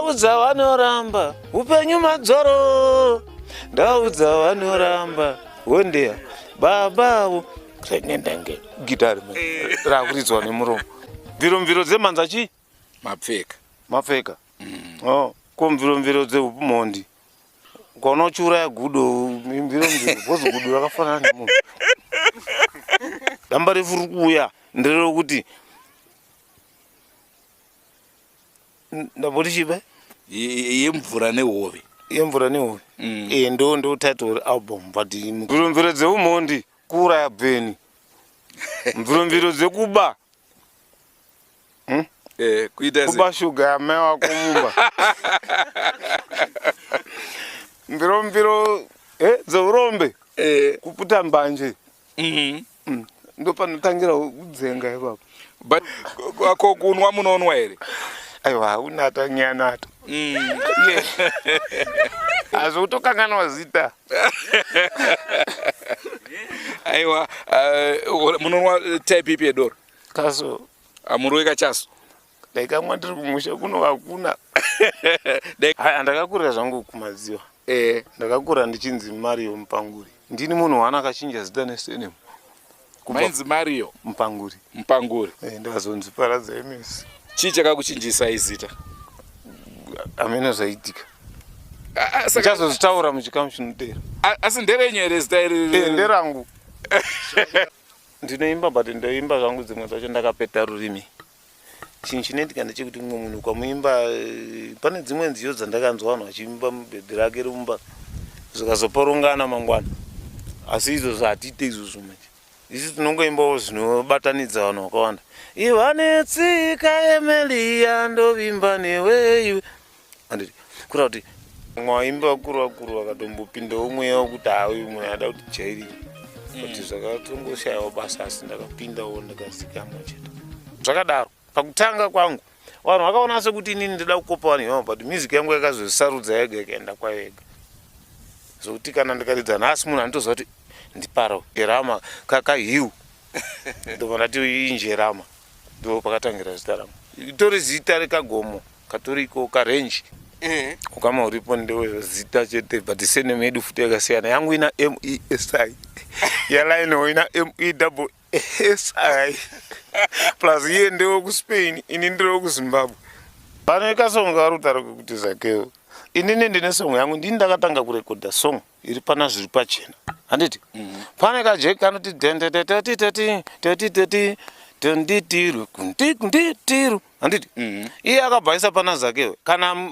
ndaudza vanoramba upenyu madzoro, ndaudza vanoramba wondeya babawo renendange gitari rakuridzwa nemuromo. Mviromviro dzemanza chi mapfeka ko mviromviro dzeupimondi konochuraya gudo mviromviro bhozi gudo rakafanana nemunhu. Damba refu riri kuuya ndererokuti ndamboti chiba yemvura nehove ndo title album but mviromviro dzeumhondi kuuraya bheni. Mviromviro dzekuba kuba shuga yamai wako mumba. Mviromviro dzeurombe kuputa mbanje ndo panotangira kudzenga ipapo. But ko kunwa munonwa here? Aiwa unata nyanata azvotokanganwa zita. Aiwa munonwa type ipi yedoro? Kaso amuri wekachaso? Daikamwa ndiri kumusha kuno hakuna. Handakakurira zvangu kumadziva. Ndakakura ndichinzi Mario Mpanguri. Ndini munhu waana akachinja zita nesenemu. Mainzi Mario Mpanguri. Ndakazonzi Paradza MS. Chii chakakuchinjisa izita? Amene zvaitika. Ndichazozvitaura muchikamu chinotevera. Asi nderenyu here zita iri? Nderangu. Ndinoimba but ndoimba zvangu dzimwe dzacho ndakapeta rurimi. Chinhu chinoitika ndechekuti mumwe munhu kwamuimba pane dzimwe nziyo dzandakanzwa vanhu vachiimba mubhedhi rake rumba zvikazoporongana mangwana. Asi izvozvo hatiite izvozvo manje. Isi tinongoimbawo zvinobatanidza vanhu vakawanda. Ivane tsika yemelia ndovimba neweyu. Anditi kura kuti mwaimba vakuru vakatombopindawo mweya wekuti uyu munhu ada kuti jairire. Kuti zvakatongoshayawo basa asi ndakapindawo ndakazikama chete. Zvakadaro pakutanga kwangu vanhu vakaona sekuti inini ndida kukopa vanhu ivavo but music yangu yakazosarudza yega ikaenda kwayo yega. Zvokuti kana ndikaridza nhasi munhu anotoziva kuti ndiparo Njerama kakahiu ndobva ndati injerama ndo pakatangira zita rangu. Itori zita rekagomo katoriko karenji ukama uripo ndewe zita chete but senemu yedu futi yakasiyana. Yangu ina MESI yalaino ina MESI plus iye ndewe kuSpain ini ndirewo kuZimbabwe. Pane kasongo karutaro kuti Zakeo. Inini ndine song yangu ndini ndakatanga kurekodha song iri pana zviri pachena. Handiti pane kajeki kanoti tonditiru kunditiru handiti iye akabvaisa pana Zakeo kana